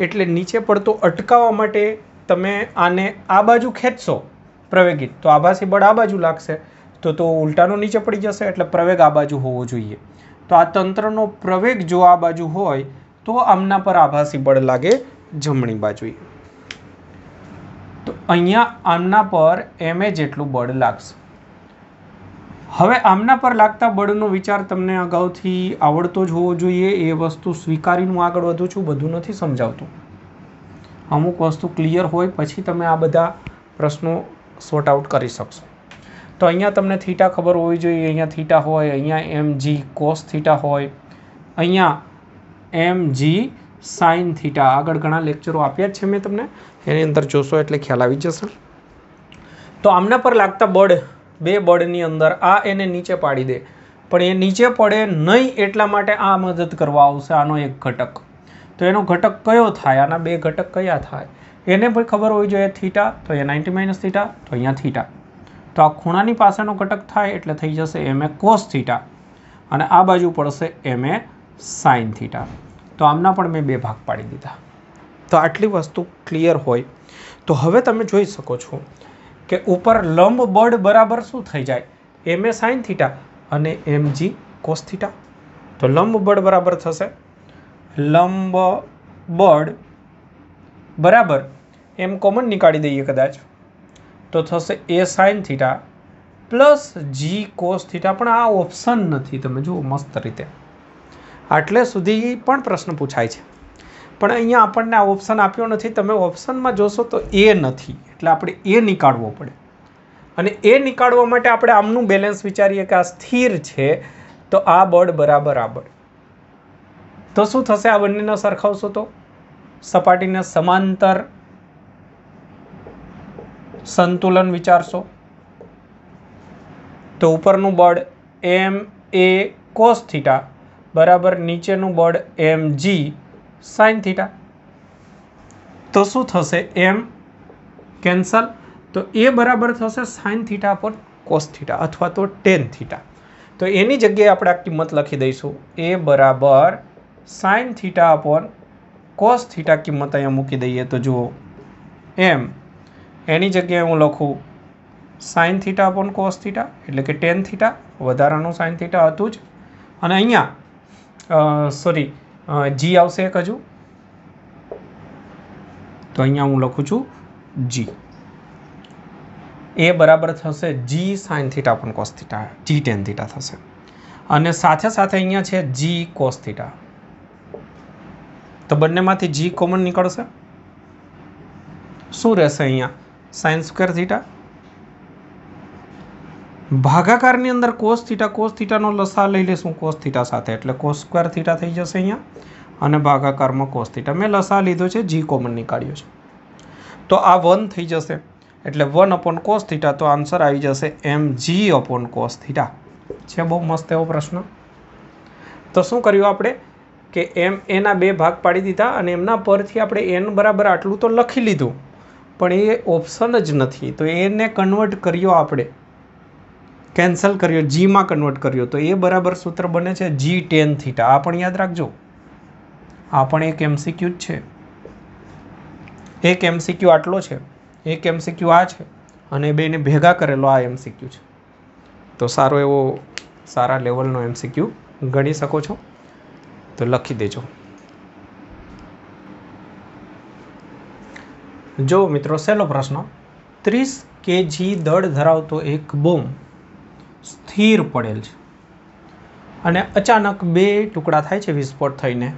એટલે નીચે પડતો અટકાવવા માટે તમે આને આ બાજુ ખેંચશો પ્રવેગિત, તો આભાસી બળ આ બાજુ લાગશે, તો ઉલટાનો નીચે પડી જશે, એટલે પ્રવેગ આ બાજુ હોવો જોઈએ. તો આ તંત્રનો પ્રવેગ જો આ બાજુ હોય તો આમના પર આભાસી બળ લાગે જમણી બાજુએ. તો અહીંયા આમના પર એમએ જેટલું બળ લાગશે. હવે આમના પર લાગતા બળનો વિચાર તમને અગાઉથી આવડતો જ હોવો જોઈએ. એ વસ્તુ સ્વીકારીને હું આગળ વધું છું, બધું નથી સમજાવતું. અમુક વસ્તુ ક્લિયર હોય પછી તમે આ બધા પ્રશ્નો સોર્ટ આઉટ કરી શકશો. તો અહીંયા તમને થીટા ખબર હોવી જોઈએ. અહીંયા થીટા હોય, અહીંયા એમ જી કોસ થીટા હોય, અહીંયા એમ જી સાઇન થીટા. આગળ ઘણા લેક્ચરો આપ્યા જ છે મેં તમને, એની અંદર જોશો એટલે ખ્યાલ આવી જશે. તો આમના પર લાગતા બળ, બે બળની અંદર આ એને નીચે પાડી દે, પણ એ નીચે પડે નહીં એટલા માટે આ મદદ કરવા આવશે, આનો એક ઘટક. તો એનો ઘટક કયો થાય? આના બે ઘટક કયા થાય એને પણ ખબર હોવી જોઈએ. થીટા તો એ 90 - થીટા, તો અહીંયા થીટા. તો આ ખૂણાની પાસેનો ઘટક થાય એટલે થઈ જશે એમ એ કોસ થીટા, અને આ બાજુ પડશે એમ એ સાઇન થીટા. તો આમના પણ મેં બે ભાગ પાડી દીધા. તો આટલી વસ્તુ ક્લિયર હોય તો હવે તમે જોઈ શકો છો કે ઉપર લંબ બળ બરાબર શું થઈ જાય? એમ એ સાઇન થીટા અને એમ જી કોસ થીટા. તો લંબ બળ બરાબર થશે, લંબ બળ બરાબર એમ કોમન નીકાળી દઈએ કદાચ, તો થશે એ સાઇન થીટા પ્લસ જી કોસ થીટા. પણ આ ઓપ્શન નથી, તમે જુઓ મસ્ત રીતે. આટલે સુધી પણ પ્રશ્ન પૂછાય છે, પણ અહીંયા આપણને આ ઓપ્શન આપ્યો નથી. તમે ઓપ્શનમાં જોશો તો એ નથી, એટલે આપણે એ નીકાળવો પડે. અને એ નીકાળવા માટે આપણે આમનું બેલેન્સ વિચારીએ કે આ સ્થિર છે, તો આ બળ બરાબર આ બળ. તો શું થશે? આ બંનેને સરખાવશો તો સપાટીને સમાંતર સંતુલન વિચારશો તો ઉપરનું બળ એમ એ કોસ થીટા બરાબર નીચેનું બળ એમ જી સાઇન થીટા. તો શું થશે? એમ કેન્સલ, તો એ બરાબર થશે sign theta upon cos theta અથવા તો ટેન થીટા. તો એની જગ્યાએ આપણે આ કિંમત લખી દઈશું, એ બરાબર sign theta upon cos theta. કિંમત અહીંયા મૂકી દઈએ તો જુઓ એમ, એની જગ્યાએ હું લખું sign theta upon cos theta, એટલે કે ટેન થીટા, વધારાનું સાઇન થીટા હતું જ. અને અહીંયા જી આવશે એક હજુ, તો અહીંયા હું લખું છું જી. એ બરાબર થશે G sine theta upon cos theta, G tan theta થશે. અને સાથે સાથે અહીંયા છે જી કોસ થીટા, તો બંનેમાંથી જી કોમન નીકળશે. શું રહેશે અહીંયા? સાઇન સ્ક્વેર થીટા ભાગાકારની અંદર કોસ થીટા, કોસ થીટાનો લસા લઈ લેશું કોસ થીટા સાથે, એટલે કોસ સ્ક્વેર થીટા થઈ જશે અહીંયા, અને ભાગાકારમાં કોસ થીટા. મેં લસા લીધો છે, જી કોમન નીકાળ્યો છે, તો આ 1 થઈ જશે, એટલે 1 અપોન કોસ થીટા. તો આન્સર આવી જશે એમ જી અપોન કોસ થીટા. છે બહુ મસ્ત એવો પ્રશ્ન. તો શું કર્યું આપણે કે એમ એના બે ભાગ પાડી દીધા, અને એમના પરથી આપણે એન બરાબર આટલું તો લખી લીધું, પણ એ ઓપ્શન જ નથી. તો એને કન્વર્ટ કર્યો, આપણે કેન્સલ કર્યો, જીમાં કન્વર્ટ કર્યો. તો એ બરાબર સૂત્ર બને છે જી ટેન થીટા. આ પણ યાદ રાખજો, આ પણ એક એમસીક્યુ જ છે. એક એમસીક્યુ આટલો છે, એક એમસીક્યુ આ છે, અને બેને ભેગા કરેલો આ એમસીક્યુ છે. તો સારો લેવલનો એમસીક્યુ ગણી શકો છો, તો લખી દેજો. જો મિત્રો સહેલો પ્રશ્ન, 30 kg દળ ધરાવતો એક બોમ્બ સ્થિર પડેલ છે અને અચાનક બે ટુકડા થાય છે વિસ્ફોટ થઈને.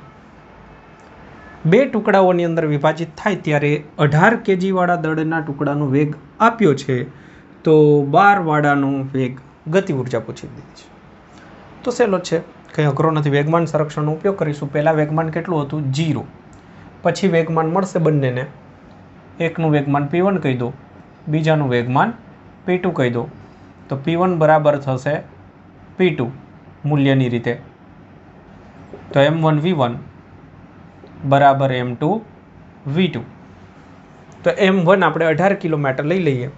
બે ટુકડાઓની અંદર વિભાજિત થાય ત્યારે 18 kg વાળા દળના ટુકડાનો વેગ આપ્યો છે, તો 12 વાળાનો વેગ ગતિ ઉર્જા પૂછી દીધી છે. તો સહેલો છે, કંઈ અઘરો નથી. વેગમાન સંરક્ષણનો ઉપયોગ કરીશું. પહેલાં વેગમાન કેટલું હતું? 0. પછી વેગમાન મળશે બંનેને. એકનું વેગમાન P1 કહી દો, બીજાનું વેગમાન P2 કહી દો. તો P1 બરાબર થશે P2 મૂલ્યની રીતે. તો M1 V1 બરાબર M2 V2. તો M1 આપણે 18 કિલોમીટર લઈ લઈએ,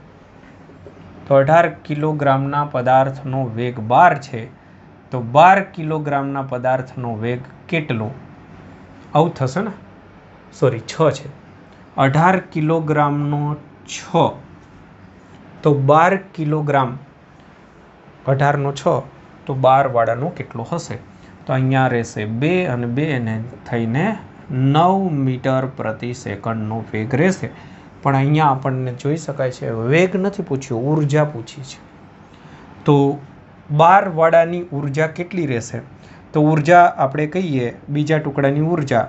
તો 18 કિલોગ્રામના પદાર્થનો વેગ 12 છે. તો 12 કિલોગ્રામના પદાર્થનો વેગ કેટલો? આવું થશે ને, સોરી 6 છે. 18 કિલોગ્રામનો 6, તો 12 કિલોગ્રામ 18 નો 6, તો 12 વાળાનો કેટલો હશે? તો અહીંયા રહેશે 2 અને 2 ને થઈને 9 મીટર પ્રતિ સેકન્ડનો વેગ રહેશે. પણ અહીંયા આપણને જોઈ શકાય છે વેગ નથી પૂછ્યો, ઉર્જા પૂછી છે. તો 12 વાળાની ઉર્જા કેટલી રહેશે? તો ઉર્જા આપણે કહીએ બીજા ટુકડાની ઉર્જા,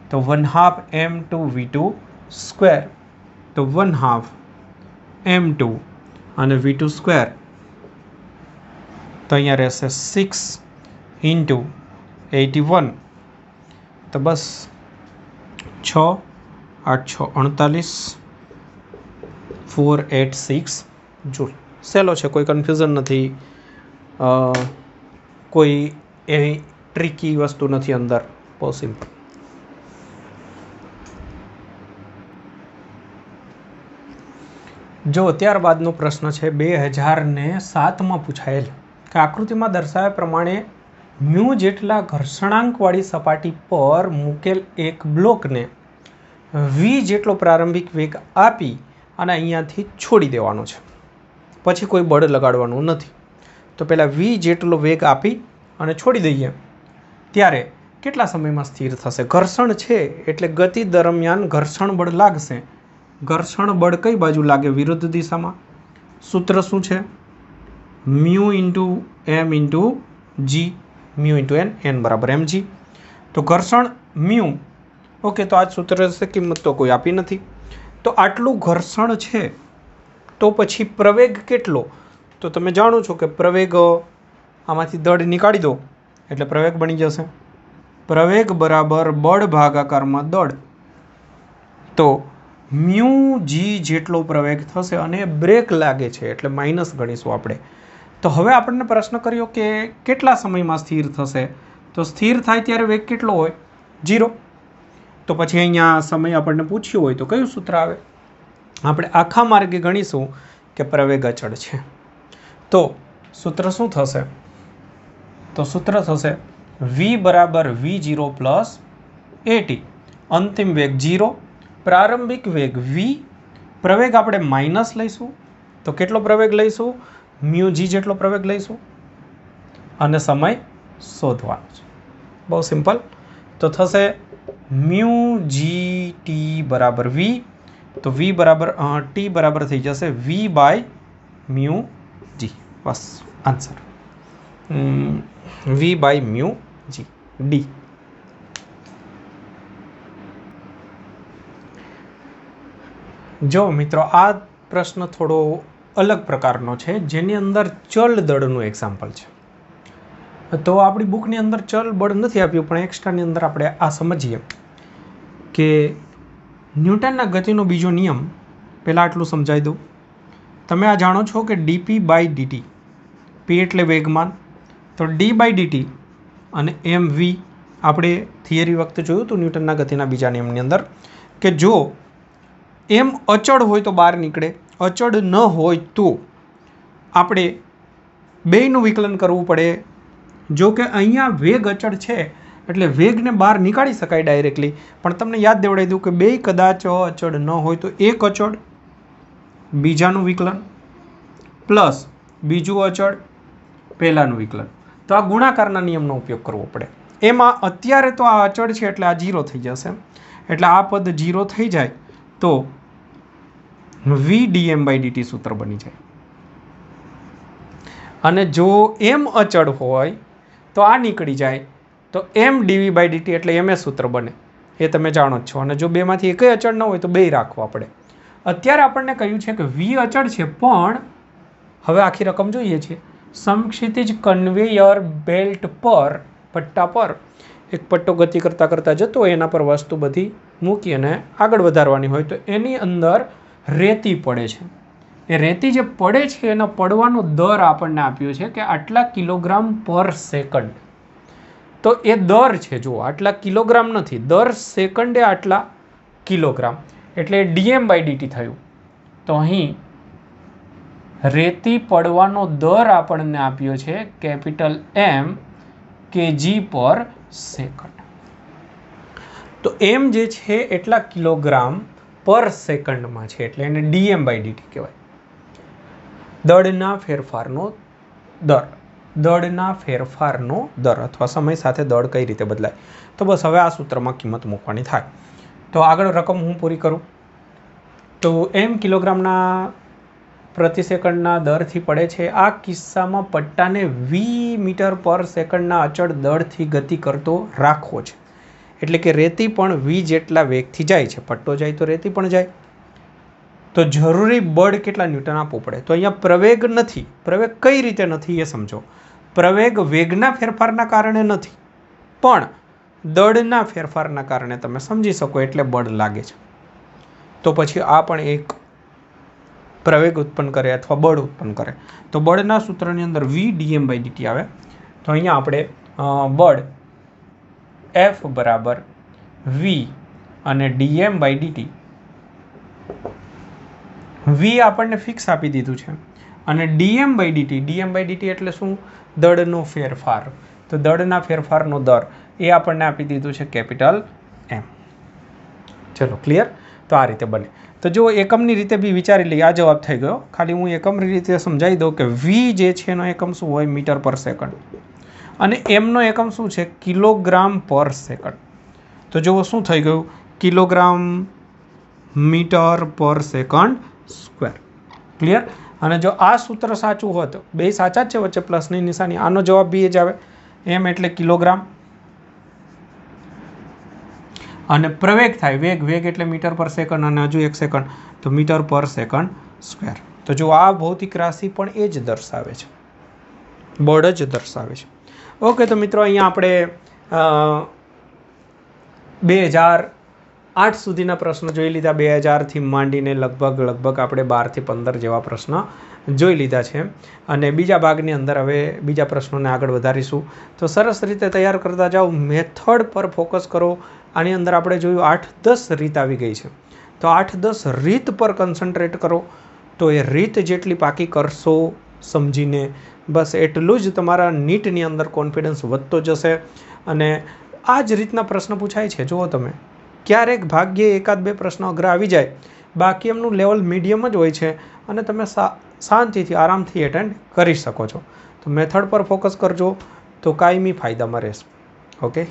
તો 1/2 M2 V2 સ્ક્વેર. તો 1/2 M2 અને V2 સ્ક્વેર, તો અહીંયા રહેશે 6 × 81. તો બસ 6 8 6 48 486 જૂલ. સહેલો છે, કોઈ કન્ફ્યુઝન નથી, કોઈ એવી ટ્રિકી વસ્તુ નથી અંદર, બહુ સિમ્પલ. જો ત્યારબાદનો પ્રશ્ન છે 2007માં પૂછાયેલ કે આકૃતિમાં દર્શાવ્યા પ્રમાણે મ્યુ જેટલા ઘર્ષણાંકવાળી સપાટી પર મૂકેલ એક બ્લોકને V જેટલો પ્રારંભિક વેગ આપી અને અહીંયાથી છોડી દેવાનો છે, પછી કોઈ બળ લગાડવાનું નથી. તો પહેલાં V જેટલો વેગ આપી અને છોડી દઈએ ત્યારે કેટલા સમયમાં સ્થિર થશે? ઘર્ષણ છે એટલે ગતિ દરમિયાન ઘર્ષણ બળ લાગશે. ઘર્ષણ બળ કઈ બાજુ લાગે? વિરુદ્ધ દિશામાં. સૂત્ર શું છે? Mu into M into G, mu into N, N બરાબર mg. તો ઘર્ષણ મ્યુ, ઓકે, તો આ સૂત્ર છે, કિંમત તો કોઈ આપી નથી. તો આટલું ઘર્ષણ છે તો પછી પ્રવેગ કેટલો? તો તમે જાણો છો કે પ્રવેગ, આમાંથી દળ નીકાળી દો એટલે પ્રવેગ બની જશે. પ્રવેગ બરાબર બળ ભાગાકારમાં દળ. તો મ્યુ G જેટલો પ્રવેગ થશે અને બ્રેક લાગે છે એટલે માઇનસ ગણીશું આપણે. તો હવે આપણને પ્રશ્ન કર્યો કે કેટલા સમયમાં સ્થિર થશે? તો સ્થિર થાય ત્યારે વેગ કેટલો હોય? 0. તો પછી અહીંયા સમય આપણને પૂછ્યો હોય તો કયું સૂત્ર આવે? આપણે આખા માર્ગે ગણીશું કે પ્રવેગ અચળ છે. તો સૂત્ર શું થશે? તો સૂત્ર થશે V બરાબર V0 પ્લસ AT. અંતિમ વેગ 0, પ્રારંભિક વેગ V, પ્રવેગ આપણે માઇનસ લઈશું. તો કેટલો પ્રવેગ લઈશું? મ્યુ G જેટલો પ્રવેગ લઈશું અને સમય શોધવાનો છે. બહુ સિમ્પલ. તો થશે મ્યુ GT બરાબર V. તો V બરાબર T બરાબર થઈ જશે V બાય મ્યુ G. બસ answer V by mu G, D. જો મિત્રો આ પ્રશ્ન થોડો અલગ પ્રકારનો છે, જેની અંદર ચલ દળનું એક્ઝામ્પલ છે. તો આપણી બુકની અંદર ચલ બળ નથી આપ્યું, પણ એક્સ્ટ્રાની અંદર આપણે આ સમજીએ કે ન્યૂટનના ગતિનો બીજો નિયમ. પહેલાં આટલું સમજાવી દઉં. તમે આ જાણો છો કે dp બાય dt, p એટલે વેગમાન, તો d બાય dt અને mv આપણે થિયરી વખતે જોયું હતું ન્યૂટનના ગતિના બીજા નિયમની અંદર કે જો m અચળ હોય તો બહાર નીકળે, અચળ ન હોય તો આપણે બેયનું વિકલન કરવું પડે. જો કે અહીંયા વેગ અચળ છે એટલે વેગને બહાર નીકાળી શકાય ડાયરેક્ટલી, પણ તમને યાદ દેવડાવી દઉં કે બેય કદાચ અચળ ન હોય તો એક અચળ, બીજાનું વિકલન, પ્લસ બીજું અચળ, પહેલાંનું વિકલન. તો આ ગુણાકારના નિયમનો ઉપયોગ કરવો પડે. એમાં અત્યારે તો આ અચળ છે એટલે આ 0 થઈ જશે, એટલે આ પદ 0 થઈ જાય તો વી ડીએમ બાય ડીટી સૂત્ર બની જાય. અને જો એમ અચળ હોય તો આ નીકળી જાય તો એમ ડીવી બાય ડીટી એટલે એમ એ સૂત્ર બને, એ તમે જાણો જ છો. અને જો બેમાંથી એકય અચળ ન હોય તો બે રાખવા પડે. અત્યારે આપણને કહ્યું છે કે વી અચળ છે, પણ હવે આખી રકમ જોઈએ છીએ. સમક્ષિતિજ કન્વેયર બેલ્ટ પર પટ્ટા પર એક પટ્ટો ગતિ કરતાં કરતાં જતો હોય, એના પર વસ્તુ બધી મૂકી અને આગળ વધારવાની હોય તો એની અંદર રેતી પડે છે. એ રેતી જે પડે છે એનો પડવાનો દર આપણને આપ્યો છે કે આટલા કિલોગ્રામ પર સેકન્ડ. તો એ દર છે, જુઓ આટલા કિલોગ્રામ નથી, દર સેકન્ડે આટલા કિલોગ્રામ, એટલે ડીએમ બાય ડીટી થયું. તો અહીં રેતી પડવાનો દર આપણને આપ્યો છે કેપિટલ એમ કેજી પર સેકન્ડ. તો એમ જે છે એટલા કિલોગ્રામ પર સેકન્ડમાં છે, એટલે એને ડીએમ બાય ડીટી કહેવાય. દળના ફેરફારનો દર, દળના ફેરફારનો દર અથવા સમય સાથે દળ કઈ રીતે બદલાય. તો બસ હવે આ સૂત્રમાં કિંમત મૂકવાની થાય. તો આગળ રકમ હું પૂરી કરું તો એમ કિલોગ્રામના પ્રતિ સેકન્ડના દરથી પડે છે. આ કિસ્સામાં પટ્ટાને વી મીટર પર સેકન્ડના અચળ દળથી ગતિ કરતો રાખવો છે. એટલે કે રેતી પણ વી જેટલા વેગથી જાય છે, પટ્ટો જાય તો રેતી પણ જાય. તો જરૂરી બળ કેટલા ન્યૂટન આપવું પડે. તો અહીંયા પ્રવેગ નથી. પ્રવેગ કઈ રીતે નથી એ સમજો. પ્રવેગ વેગના ફેરફારના કારણે નથી, પણ દળના ફેરફારના કારણે તમે સમજી શકો એટલે બળ લાગે છે. તો પછી આ પણ એક પ્રવેગ ઉત્પન્ન કરે અથવા બળ ઉત્પન્ન કરે. તો બળના સૂત્રની અંદર વી ડીએમ બાય ડીટી આવે. તો અહીંયા આપણે બળ એફ બરાબર વી અને ડીએમ બાય ડીટી. વી આપણને ફિક્સ આપી દીધું છે અને DM by DT, DM by DT એટલે શું? દળનો ફેરફાર. તો દળના ફેરફારનો દર એ આપણને આપી દીધું છે કેપિટલ એમ. ચલો ક્લિયર. તો આ રીતે બને. તો જો એકમની રીતે બી વિચારી લઈએ. આ જવાબ થઈ ગયો. ખાલી હું એકમની રીતે સમજાવી દઉં કે વી જે છે એનો એકમ શું હોય? મીટર પર સેકન્ડ. અને એમનો એકમ શું છે? કિલોગ્રામ પર સેકન્ડ. તો જુઓ શું થઈ ગયું? કિલોગ્રામ મીટર પર સેકન્ડ સ્ક્વેર. ક્લિયર. અને જો આ સૂત્ર સાચું હોત, બે સાચા જ છે, વચ્ચે પ્લસની નિશાની, આનો જવાબ બી જ આવે. એમ એટલે કિલોગ્રામ અને પ્રવેગ થાય વેગ, વેગ એટલે મીટર પર સેકન્ડ અને હજુ એક સેકન્ડ તો મીટર પર સેકન્ડ સ્ક્વેર. તો જો આ ભૌતિક રાશિ પણ એ જ દર્શાવે છે, બળ જ દર્શાવે છે. ઓકે, તો મિત્રો અહીંયા આપણે 2008 સુધીના પ્રશ્નો જોઈ લીધા. 2000થી માંડીને લગભગ આપણે 12 થી 15 જેવા પ્રશ્ન જોઈ લીધા છે. અને બીજા ભાગની અંદર હવે બીજા પ્રશ્નોને આગળ વધારીશું. તો સરસ રીતે તૈયાર કરતા જાઓ, મેથડ પર ફોકસ કરો. આની અંદર આપણે જોયું 8-10 રીત આવી ગઈ છે. તો 8-10 રીત પર કન્સન્ટ્રેટ કરો. તો એ રીત જેટલી પાકી કરશો સમજીને, બસ એટલું જ તમારા નીટની અંદર કોન્ફિડન્સ વધતો જશે. અને આ જ રીતના પ્રશ્ન પૂછાય છે. જુઓ તમે, ક્યારેક ભાગ્યે 1-2 પ્રશ્નો અઘરા આવી જાય, બાકી એમનું લેવલ મીડિયમ જ હોય છે અને તમે શાંતિથી આરામથી એટેન્ડ કરી શકો છો. તો મેથડ પર ફોકસ કરજો તો કાયમી ફાયદામાં રહેશો. ઓકે.